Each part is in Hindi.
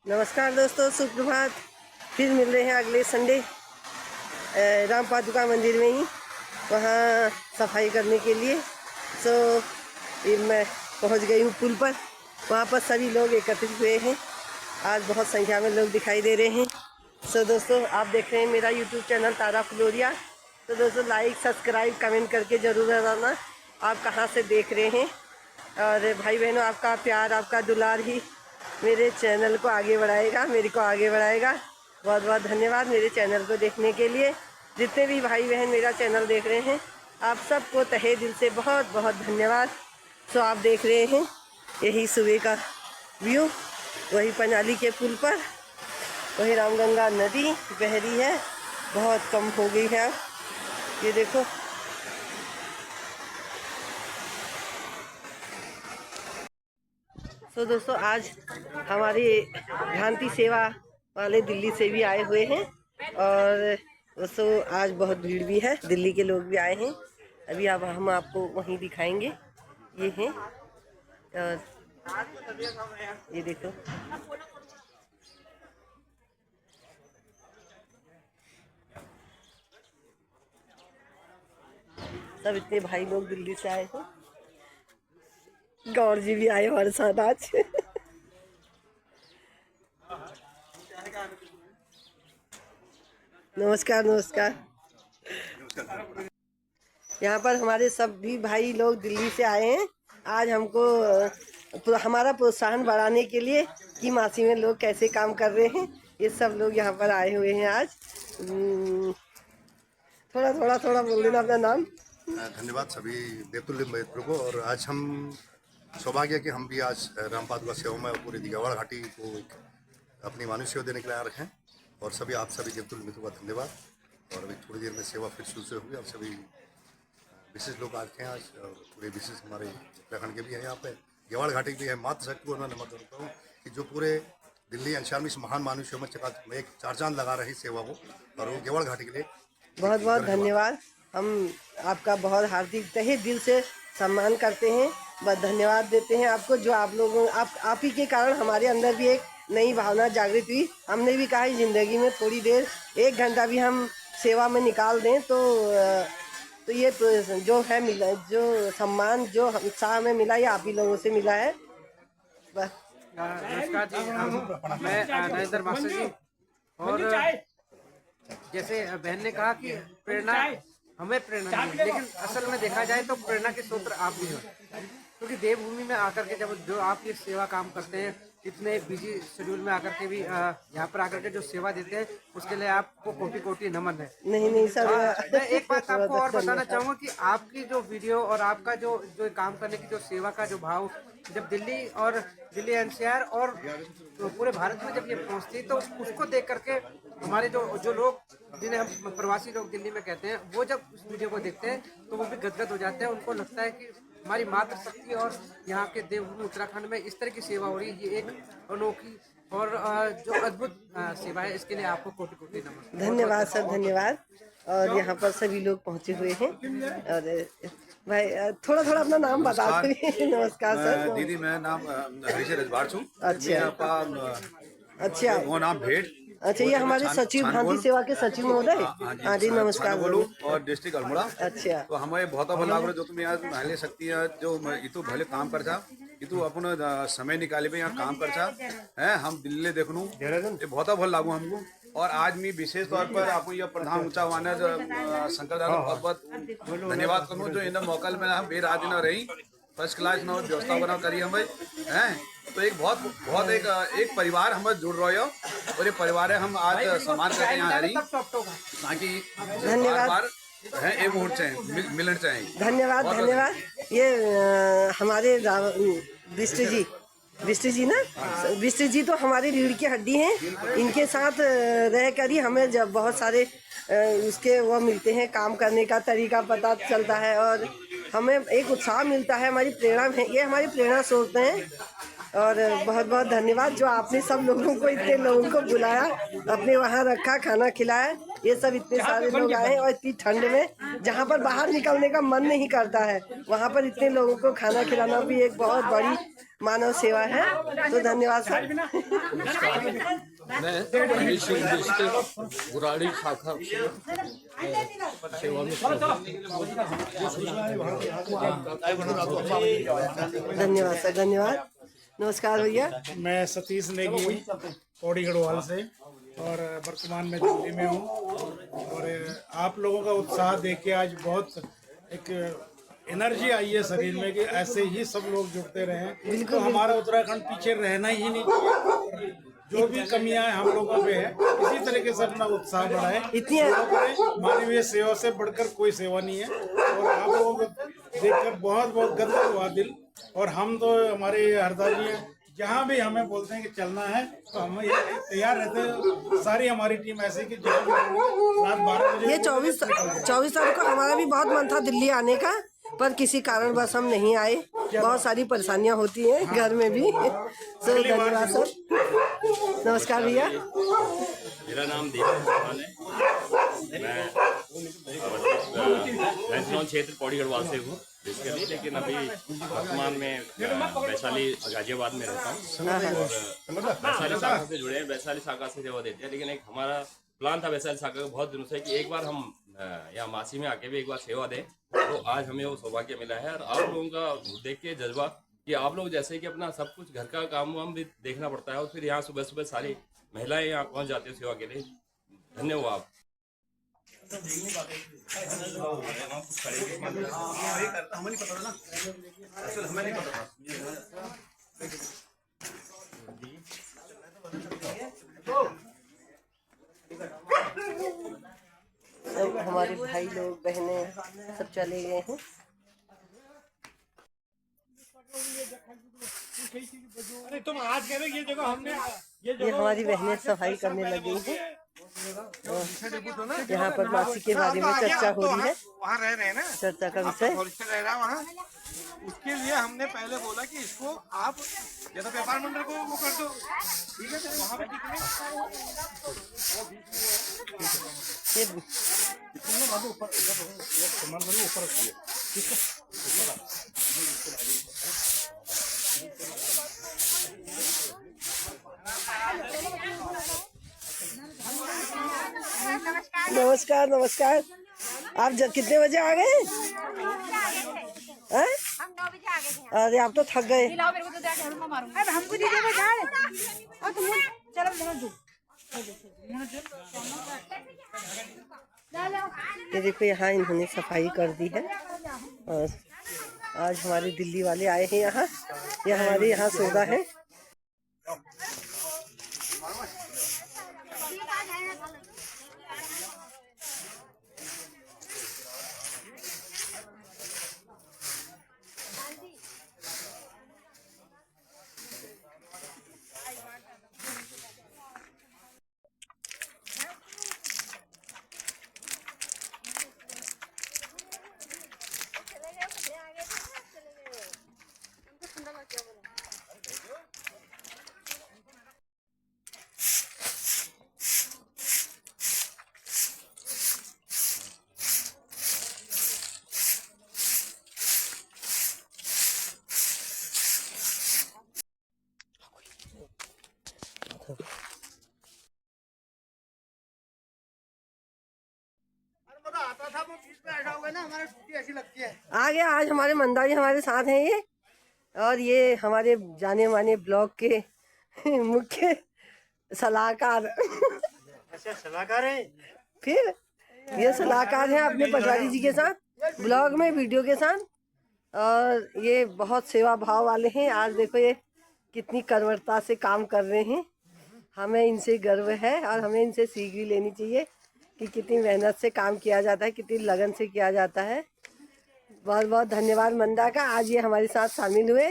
नमस्कार दोस्तों, सुप्रभात। फिर मिल रहे हैं अगले संडे राम पादुका मंदिर में ही, वहाँ सफाई करने के लिए। ये मैं पहुँच गई हूँ पुल पर। वहाँ पर सभी लोग एकत्रित हुए हैं। आज बहुत संख्या में लोग दिखाई दे रहे हैं। दोस्तों, आप देख रहे हैं मेरा यूट्यूब चैनल तारा फ्लोरिया। तो दोस्तों, लाइक सब्सक्राइब कमेंट करके ज़रूर बताना आप कहाँ से देख रहे हैं। और भाई बहनों, आपका प्यार, आपका दुलार ही मेरे चैनल को आगे बढ़ाएगा, मेरे को आगे बढ़ाएगा। बहुत बहुत धन्यवाद मेरे चैनल को देखने के लिए। जितने भी भाई बहन मेरा चैनल देख रहे हैं, आप सबको तहे दिल से बहुत बहुत धन्यवाद। आप देख रहे हैं यही सुबह का व्यू, वही पनाली के पुल पर, वही रामगंगा नदी बह रही है, बहुत कम हो गई है अब। ये देखो, दोस्तों, आज हमारी भ्रांति सेवा वाले दिल्ली से भी आए हुए हैं। और दोस्तों, आज बहुत भीड़ भी है, दिल्ली के लोग भी आए हैं। अभी अब हम आपको वहीं दिखाएंगे। ये हैं, और ये देखो, सब इतने भाई लोग दिल्ली से आए हैं। गौर जी भी आए हमारे साथ आज। नमस्कार नमस्कार। यहाँ पर हमारे सभी भाई लोग दिल्ली से आए हैं। आज हमको हमारा प्रोत्साहन बढ़ाने के लिए कि मासी में लोग कैसे काम कर रहे हैं, ये सब लोग यहाँ पर आए हुए हैं आज। थोड़ा बोल देना अपना नाम। धन्यवाद सभी देवतुल्य मित्रों को। और आज हम सौभाग्य कि हम भी आज राम पादुका सेवा में पूरी दिगावाड़ घाटी को अपनी मानव सेवा देने के लिए आ रहे हैं। और सभी आप सभी देवतुल्य मित्रों का धन्यवाद। और अभी थोड़ी देर में सेवा फिर शुरू से होगी। और सभी विशेष लोग आ रहे हैं आज, और पूरे विशेष हमारे उत्तराखंड के भी हैं यहाँ पे, गेवाड़ घाटी भी है। मातृशक्ति को मैं नमन करता हूँ कि जो पूरे दिल्ली अंशार में इस महान मानव सेवा में एक चार चांद लगा रही सेवा को, और वो गेवाड़ घाटी के लिए बहुत बहुत धन्यवाद। हम आपका बहुत हार्दिक तहे दिल से सम्मान करते हैं, बहुत धन्यवाद देते हैं आपको। जो आप लोगों आप ही के कारण हमारे अंदर भी एक नई भावना जागृत हुई। हमने भी कहा ज़िंदगी में थोड़ी देर, 1 घंटा भी हम सेवा में निकाल दें तो ये जो है मिला, जो सम्मान जो उत्साह में मिला, ये आप ही लोगों से मिला है। बस। नमस्कार जी, मैं नरेंद्र मास्टर जी। और जैसे बहन ने कहा कि प्रेरणा हमें प्रेरणा नहीं, लेकिन असल में देखा जाए तो प्रेरणा के स्रोत आप भी हो। क्योंकि देवभूमि में आकर के जब जो आप ये सेवा काम करते हैं, इतने बिजी शेड्यूल में आकर के भी यहाँ पर आकर के जो सेवा देते हैं, उसके लिए आपको कोटि कोटि नमन है। नहीं सर, मैं एक बात आपको और बताना चाहूँगा कि आपकी जो वीडियो और आपका जो काम करने की जो सेवा का जो भाव, जब दिल्ली एनसीआर और पूरे भारत में जब ये पहुँचती, तो उसको देख करके हमारे जो लोग, जिन्हें हम प्रवासी लोग दिल्ली में कहते हैं, वो जब उस वीडियो को देखते हैं तो वो भी गदगद हो जाते हैं। उनको लगता है कि हमारी मातृशक्ति और यहाँ के देवभूमि उत्तराखंड में इस तरह की सेवा हो रही है। ये एक अनोखी और जो अद्भुत सेवा है। इसके लिए आपको कोटि कोटि नमन। धन्यवाद सर, धन्यवाद। और यहाँ पर सभी लोग पहुँचे हुए हैं। और भाई थोड़ा अपना नाम बता दो। नमस्कार सर। दीदी, मैं नाम हरीश रजवाड़ छू। अच्छा, वो नाम भेड़। अच्छा, ये हमारे सचिव, भ्रांति सेवा के सचिव महोदय। हाँ जी, नमस्कार। और डिस्ट्रिक्ट अल्मोड़ा। अच्छा, तो हमें बहुत भल लाग जो तुम यहाँ पहले सकती है, जो इतु भले काम कर छा, इतु अपन समय निकाले भी यहाँ काम कर छा है। हम दिल्ली देखनू ये बहुत भल लागू हमको। और आज मैं विशेष तौर पर आपको यह प्रधान ऊंचा वाना शंकर दादा बहुत धन्यवाद करूँ, जो इन मौका में हम बेराज न रही, फर्स्ट क्लास न व्यवस्था बना करी हमें हैं। तो एक बहुत एक परिवार हमें जुड़ रहे हो, और ये परिवार है हम आज सम्मान करके यहाँ आ रही, ताकि धन्यवाद है एक मुहूर्त चाहिए, मिलन चाहिए। धन्यवाद। ये हमारे विष्ट जी ना, विष्ट जी तो हमारी रीढ़ की हड्डी हैं। इनके साथ रह कर ही हमें जब बहुत सारे उसके वो मिलते हैं, काम करने का तरीका पता चलता है, और हमें एक उत्साह मिलता है, हमारी प्रेरणा है। ये हमारी प्रेरणा स्रोत हैं। और बहुत बहुत धन्यवाद जो आपने सब लोगों को, इतने लोगों को बुलाया, अपने वहाँ रखा, खाना खिलाया। ये सब इतने सारे लोग आए और इतनी ठंड में जहाँ पर बाहर निकलने का मन नहीं करता है, वहाँ पर इतने लोगों को खाना खिलाना भी एक बहुत बड़ी मानव सेवा है। तो धन्यवाद सर। मैं गुराड़ी शाखा सेवा में धन्यवाद सर, धन्यवाद। नमस्कार भैया। मैं सतीश नेगी पौड़ी गढ़वाल से और वर्तमान में दिल्ली में हूँ। और आप लोगों का उत्साह देख के आज बहुत एक एनर्जी आई है शरीर में कि ऐसे ही सब लोग जुड़ते रहें। तो हमारा उत्तराखंड पीछे रहना ही नहीं चाहिए। जो भी कमियां हम लोगों में है, इसी तरीके से अपना उत्साह बढ़ाएं। इतनी मानवीय सेवा से बढ़कर कोई सेवा नहीं है। और आप लोगों को देखकर बहुत बहुत गर्व हुआ दिल। और हम तो हमारे हरदास जी जहाँ भी हमें बोलते हैं कि चलना है तो हम तैयार रहते हैं। सारी हमारी टीम ऐसे कि रात 12 बजे। ये 24 तारीख को हमारा भी बहुत मन था दिल्ली आने का, पर किसी कारणवश हम नहीं आए। बहुत सारी परेशानियां होती हैं घर में भी। सर धन्यवाद सर। नमस्कार भैया। मेरा नाम दीपक चौहान है। मैं चुनाव क्षेत्र पौड़ी गढ़वाल से हूँ बेसिकली, लेकिन अभी वर्तमान में वैशाली गाजियाबाद में रहता हूँ। वैशाली शाखा से जुड़े हैं, वैशाली शाखा से सेवा देते हैं। लेकिन एक हमारा प्लान था वैशाली शाखा का बहुत दिनों से कि एक बार हम यहाँ मासी में आके भी एक बार सेवा दें। तो आज हमें वो सौभाग्य मिला है। और आप लोगों का देख के जज्बा कि आप लोग जैसे कि अपना सब कुछ घर का काम वाम भी देखना पड़ता है और फिर यहाँ सुबह सुबह सारी महिलाएं यहाँ पहुँच जाती है सेवा के लिए। धन्यवाद। सब हमारे भाई लोग बहनें सब चले गए हैं। अरे तुम आज कह रहे ये जगह हमने ये हमारी बहनें सफाई करने लगी हैं। यहाँ पर मासी के बारे में चर्चा हो रही है। वहाँ रह रहे हैं ना, चर्चा का विषय रह रहा है वहाँ। उसके लिए हमने पहले बोला कि इसको आप या तो व्यापार मंडल को वो कर दो, ठीक है। तो वहाँ पे नमस्कार नमस्कार। आप कितने बजे आ गए? हैं? हम 9 बजे आ गए थे। अरे आप तो थक गए। लाओ मेरे को तो जाके हलवा मारूंगा। अब हमको दीजिए वो झाड़। और तुम चलो मोड़ दो। ये देखो यहाँ इन्होंने सफाई कर दी है। और आज हमारे दिल्ली वाले आए हैं यहाँ। ये हमारे यहाँ सौदा है। आ गया। आज हमारे मंदारी हमारे साथ हैं ये। और ये हमारे जाने माने ब्लॉग के मुख्य सलाहकार। अच्छा सलाहकार है। फिर ये सलाहकार हैं अपने पटवारी जी के साथ ब्लॉग में, वीडियो के साथ। और ये बहुत सेवा भाव वाले हैं। आज देखो ये कितनी कर्मठता से काम कर रहे हैं। हमें इनसे गर्व है और हमें इनसे सीख भी लेनी चाहिए कि कितनी मेहनत से काम किया जाता है, कितनी लगन से किया जाता है। बहुत बहुत धन्यवाद मंदा का, आज ये हमारे साथ शामिल हुए।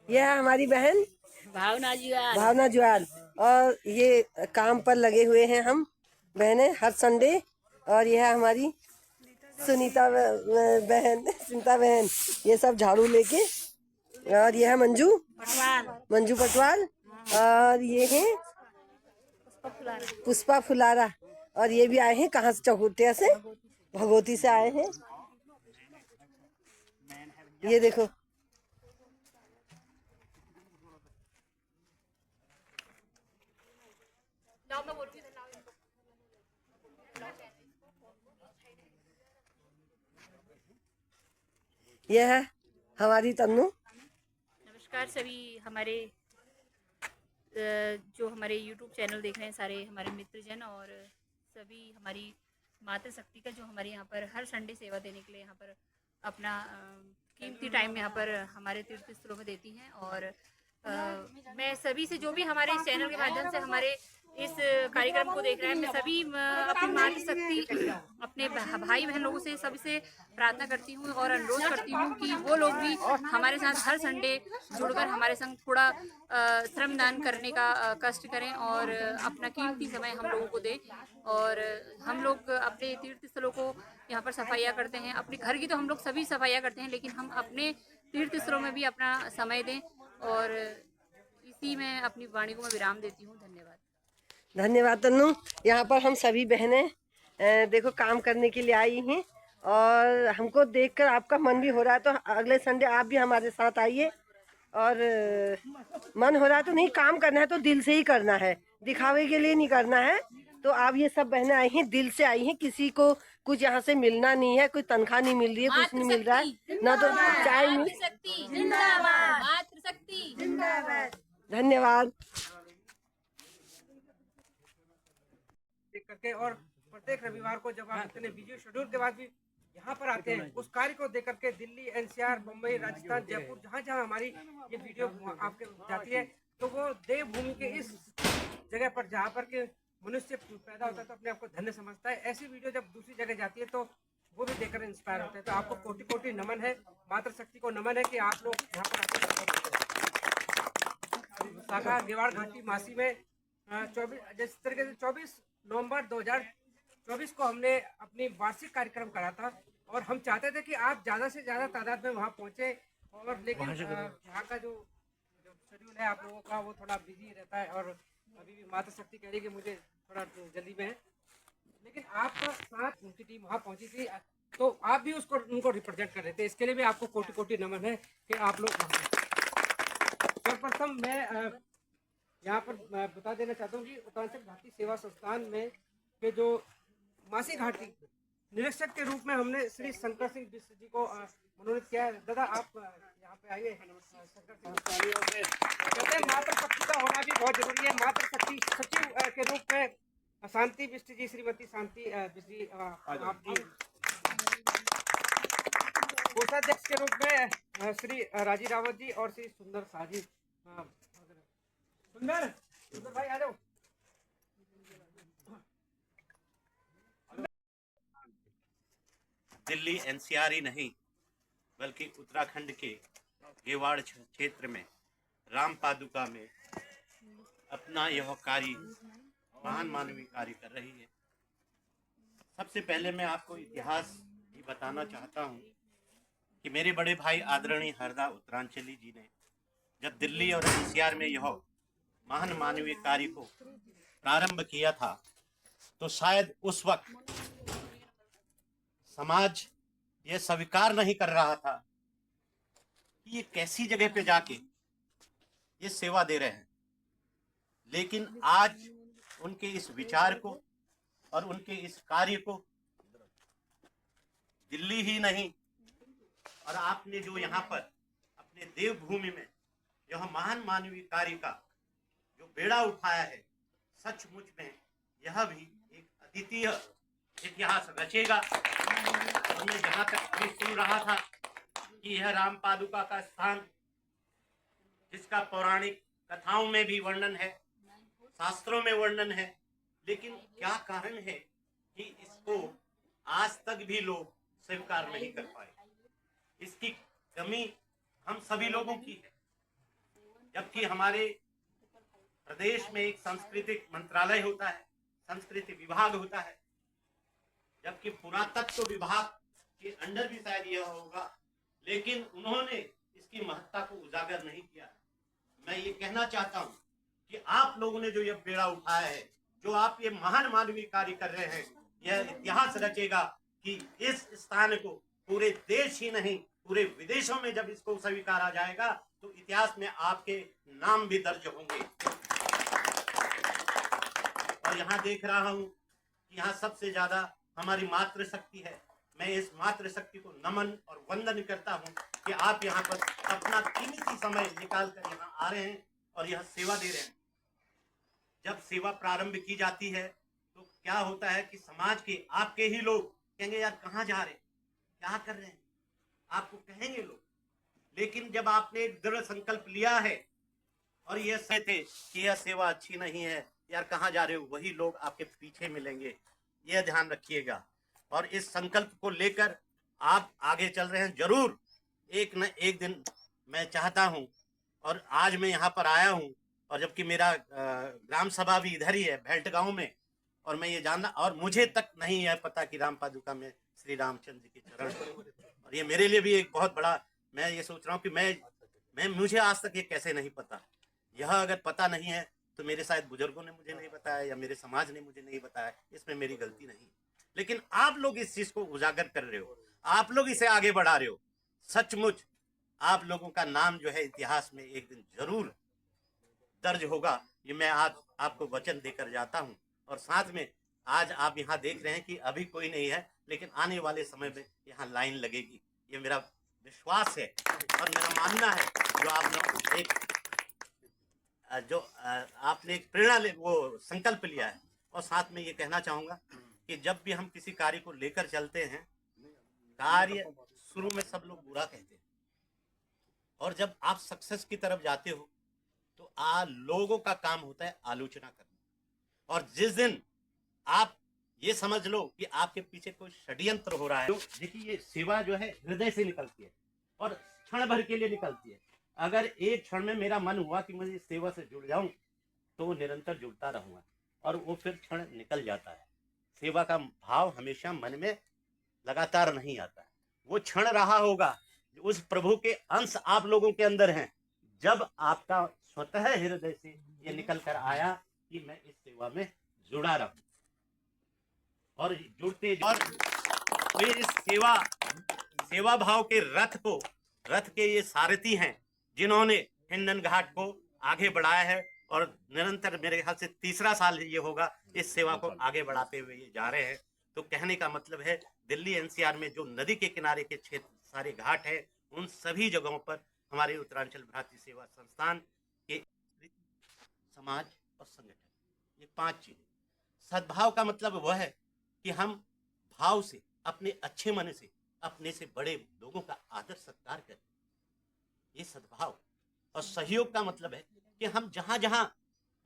यह है हमारी बहन भावना जुआल। और ये काम पर लगे हुए हैं हम बहनें हर संडे। और यह है हमारी सुनीता बहन ये सब झाड़ू लेके, और ये है मंजू पटवाल, और ये है पुष्पा फुलारा, और ये भी आए हैं कहाँ से, चौकुटिया से, भगवती से आए हैं। ये देखो ये है हमारी तन्नू। नमस्कार सभी हमारे जो हमारे YouTube चैनल देख रहे हैं सारे हमारे मित्रजन, और सभी हमारी मातृ शक्ति का जो हमारे यहाँ पर हर संडे सेवा देने के लिए यहाँ पर अपना कीमती टाइम यहाँ पर हमारे तीर्थ स्थलों में देती हैं। और मैं सभी से, जो भी हमारे इस चैनल के माध्यम से हमारे इस कार्यक्रम को देख रहे हैं, मैं सभी अपनी मातृ शक्ति अपने भाई बहन लोगों से सभी से प्रार्थना करती हूँ और अनुरोध करती हूँ कि वो लोग भी हमारे साथ हर संडे जुड़कर हमारे संग थोड़ा श्रमदान करने का कष्ट करें और अपना कीमती समय हम लोगों को दें। और हम लोग अपने तीर्थ स्थलों को यहाँ पर सफाइयाँ करते हैं, अपने घर की तो हम लोग सभी सफाइयाँ करते हैं, लेकिन हम अपने तीर्थ स्थलों में भी अपना समय दें। और इसी में अपनी वाणी को मैं विराम देती हूँ। धन्यवाद। धन्यवाद तन्नू। यहाँ पर हम सभी बहनें देखो काम करने के लिए आई हैं, और हमको देखकर आपका मन भी हो रहा है, तो अगले संडे आप भी हमारे साथ आइए। और मन हो रहा है तो नहीं, काम करना है तो दिल से ही करना है, दिखावे के लिए नहीं करना है। तो आप ये सब बहनें आई हैं, दिल से आई हैं, किसी को कुछ यहाँ से मिलना नहीं है, कोई तनख्वाह नहीं मिल रही है, कुछ नहीं मिल रहा है ना, तो चाय मिल। धन्यवाद। करके, और प्रत्येक रविवार को जब आप इतने बिजी शेड्यूल के बाद भी यहाँ पर आते हैं, उस कार्य को देख करके दिल्ली, एनसीआर, मुंबई, राजस्थान, जयपुर, जहाँ जहाँ हमारी ये वीडियो आपके जाती है, तो वो देवभूमि के इस जगह पर जहाँ पर के मनुष्य पैदा होता है तो अपने आप को धन्य समझता है। ऐसी वीडियो जब दूसरी जगह जाती है तो वो भी देखकर इंस्पायर होता है। तो आपको कोटि कोटि नमन है, मातृ शक्ति को नमन है कि आप लोग यहाँ पर शाखा गेवाड़ घाटी मासी में 24 जिस तरीके से 24 नवंबर 2024 को हमने अपनी वार्षिक कार्यक्रम करा था, और हम चाहते थे कि आप ज़्यादा से ज़्यादा तादाद में वहाँ पहुँचे, और लेकिन यहाँ का जो शेड्यूल है आप लोगों का वो थोड़ा बिजी रहता है, और अभी भी मातृ शक्ति कह रही है कि मुझे थोड़ा जल्दी में है, लेकिन आपका साथ उनकी टीम वहाँ पहुँची थी, तो आप भी उनको रिप्रेजेंट कर रहे थे। इसके लिए भी आपको कोटि कोटि नमन है कि आप लोग। सर्वप्रथम मैं यहाँ पर बता देना चाहता हूँ कि उत्तरांचल घाटी सेवा संस्थान में के जो मासी घाटी निरीक्षक के रूप में हमने श्री शंकर सिंह बिष्ट जी को मनोनीत किया है। दादा आप यहाँ पे आइए। शंकर सिंह कहते हैं मातृ शक्ति का होना भी बहुत जरूरी है। मातृ शक्ति सचिव के रूप में शांति बिष्ट जी, श्रीमती शांति बिष्ट जी, आप जी कोषाध्यक्ष के रूप में श्री राजी रावत जी और श्री सुंदर साजी। सुंदर भाई आ जाओ। दिल्ली एनसीआर ही नहीं बल्कि उत्तराखंड के गेवाड़ क्षेत्र में राम पादुका में अपना यह कार्य, महान मानवीय कार्य कर रही है। सबसे पहले मैं आपको इतिहास ही बताना चाहता हूँ कि मेरे बड़े भाई आदरणीय हरदा उत्तरांचली जी ने जब दिल्ली और एनसीआर में यह महान मानवीय कार्य को प्रारंभ किया था, तो शायद उस वक्त समाज ये स्वीकार नहीं कर रहा था कि ये कैसी जगह पे जाके ये सेवा दे रहे हैं। लेकिन आज उनके इस विचार को और उनके इस कार्य को दिल्ली ही नहीं, और आपने जो यहाँ पर अपने देवभूमि में यह महान मानवीय कार्य का जो बेड़ा उठाया है, सचमुच में यह भी एक अद्वितीय इतिहास रचेगा। और मैं जहाँ तक भी सुन रहा था कि यह राम पादुका का स्थान, जिसका पौराणिक कथाओं में भी वर्णन है, शास्त्रों में वर्णन है, लेकिन क्या कारण है कि इसको आज तक भी लोग स्वीकार नहीं कर पाए। इसकी कमी हम सभी लोगों की है। जबकि हमारे प्रदेश में एक सांस्कृतिक मंत्रालय होता है, संस्कृति विभाग होता है, जबकि पुरातत्व विभाग के अंडर भी शायद यह होगा, लेकिन उन्होंने इसकी महत्ता को उजागर नहीं किया। मैं ये कहना चाहता हूँ कि आप लोगों ने जो ये बेड़ा उठाया है, जो आप ये महान मानवीय कार्य कर रहे हैं, यह इतिहास रचेगा कि इस स्थान को पूरे देश ही नहीं पूरे विदेशों में जब इसको स्वीकारा जाएगा तो इतिहास में आपके नाम भी दर्ज होंगे। और यहाँ देख रहा हूँ कि यहाँ सबसे ज्यादा हमारी मातृशक्ति है। मैं इस मातृशक्ति को नमन और वंदन करता हूँ कि आप यहाँ पर अपना कीमती समय निकाल कर यहाँ आ रहे हैं और यह सेवा दे रहे हैं। जब सेवा प्रारंभ की जाती है तो क्या होता है कि समाज के आपके ही लोग कहेंगे यार कहाँ जा रहे हैं, क्या कर रहे हैं, आपको कहेंगे लोग। लेकिन जब आपने एक दृढ़ संकल्प लिया है और यह सह थे कि यह सेवा अच्छी नहीं है, यार कहाँ जा रहे हो, वही लोग आपके पीछे मिलेंगे, यह ध्यान रखिएगा। और इस संकल्प को लेकर आप आगे चल रहे हैं। जरूर एक न एक दिन मैं चाहता हूं, और आज मैं यहाँ पर आया हूं, और जबकि मेरा ग्राम सभा भी इधर ही है भेल्ट गांव में, और मैं ये जानना, और मुझे तक नहीं है पता कि राम पादुका में श्री रामचंद्र जी के चरण, और ये मेरे लिए भी एक बहुत बड़ा, मैं ये सोच रहा हूँ कि मैं मुझे आज तक ये कैसे नहीं पता। यह अगर पता नहीं है तो मेरे शायद बुजुर्गों ने मुझे नहीं बताया या मेरे समाज ने मुझे नहीं बताया, इसमें मेरी गलती नहीं। लेकिन आप लोग इस चीज को उजागर कर रहे हो, आप लोग इसे आगे बढ़ा रहे हो। सचमुच आप लोगों का नाम जो है इतिहास में एक दिन जरूर दर्ज होगा, ये मैं आज आपको वचन देकर जाता हूँ। और साथ में आज आप यहाँ देख रहे हैं कि अभी कोई नहीं है, लेकिन आने वाले समय में यहाँ लाइन लगेगी, ये मेरा विश्वास है और मेरा मानना है। जो आप लोग आपने एक प्रेरणा ले, वो संकल्प लिया है। और साथ में ये कहना चाहूंगा कि जब भी हम किसी कार्य को लेकर चलते हैं, कार्य शुरू में सब लोग बुरा कहते हैं, और जब आप सक्सेस की तरफ जाते हो तो लोगों का काम होता है आलोचना करना। और जिस दिन आप ये समझ लो कि आपके पीछे कोई षड्यंत्र हो रहा है, तो देखिए ये सेवा जो है हृदय से निकलती है और क्षण भर के लिए निकलती है। अगर एक क्षण में मेरा मन हुआ कि मुझे इस सेवा से जुड़ जाऊं तो वो निरंतर जुड़ता रहूंगा, और वो फिर क्षण निकल जाता है। सेवा का भाव हमेशा मन में लगातार नहीं आता है, वो क्षण रहा होगा उस प्रभु के अंश आप लोगों के अंदर हैं, जब आपका स्वतः हृदय से ये निकल कर आया कि मैं इस सेवा में जुड़ा रहूं। और जुड़ते और ये इस सेवा भाव के रथ के ये सारथी हैं, जिन्होंने हिंडन घाट को आगे बढ़ाया है, और निरंतर मेरे ख्याल से तीसरा साल ये होगा इस सेवा को आगे बढ़ाते हुए ये जा रहे हैं। तो कहने का मतलब है दिल्ली एनसीआर में जो नदी के किनारे के क्षेत्र सारे घाट है, उन सभी जगहों पर हमारे उत्तरांचल भारतीय सेवा संस्थान के समाज और संगठन, ये 5 चीजें। सद्भाव का मतलब वह है कि हम भाव से, अपने अच्छे मन से, अपने से बड़े लोगों का आदर सत्कार करें, ये सद्भाव। और सहयोग का मतलब है कि हम जहां जहां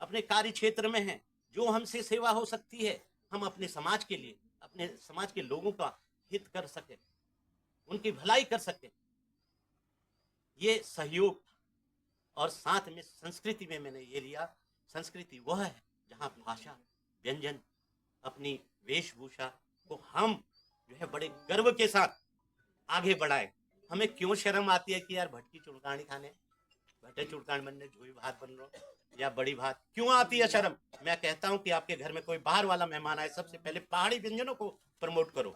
अपने कार्य क्षेत्र में हैं, जो हमसे सेवा हो सकती है, हम अपने समाज के लिए, अपने समाज के लोगों का हित कर सके, उनकी भलाई कर सके, ये सहयोग। और साथ में संस्कृति में मैंने ये लिया, संस्कृति वह है जहां भाषा, व्यंजन, अपनी वेशभूषा को हम जो है बड़े गर्व के साथ आगे बढ़ाए। हमें क्यों शर्म आती है कि यार भटकी चुड़कानी खाने, भट्टे चुड़कान बनने, झोई भात बन रहा या बड़ी भात, क्यों आती है शर्म? मैं कहता हूं कि आपके घर में कोई बाहर वाला मेहमान आए, सबसे पहले पहाड़ी व्यंजनों को प्रमोट करो।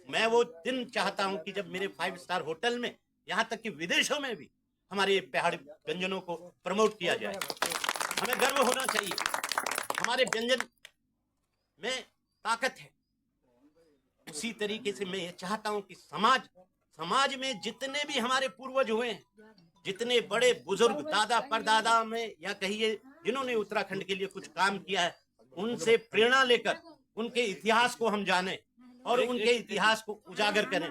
मैं वो दिन चाहता हूं कि जब मेरे 5 स्टार होटल में, यहाँ तक कि विदेशों में भी हमारे पहाड़ी व्यंजनों को प्रमोट किया जाए। हमें गर्व होना चाहिए, हमारे व्यंजन में ताकत है। उसी तरीके से मैं ये चाहता हूं कि समाज में जितने भी हमारे पूर्वज हुए हैं, जितने बड़े बुजुर्ग दादा परदादा में या कहिए जिन्होंने उत्तराखंड के लिए कुछ काम किया है, उनसे प्रेरणा लेकर उनके इतिहास को हम जाने और उनके इतिहास को उजागर करें।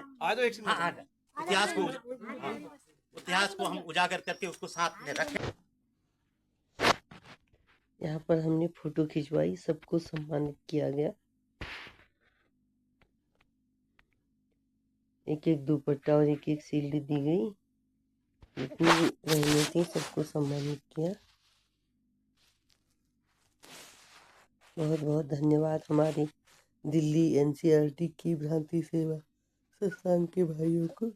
इतिहास को हम उजागर करके उसको साथ में रखें। यहाँ पर हमने फोटो खिंचवाई, सबको सम्मानित किया गया। एक एक दुपट्टा और एक एक शील्ड दी गई, जितनी बहनें थी सबको सम्मानित किया। बहुत बहुत धन्यवाद हमारी दिल्ली एनसीईआरटी की भ्रांति सेवा शशांक के भाइयों को।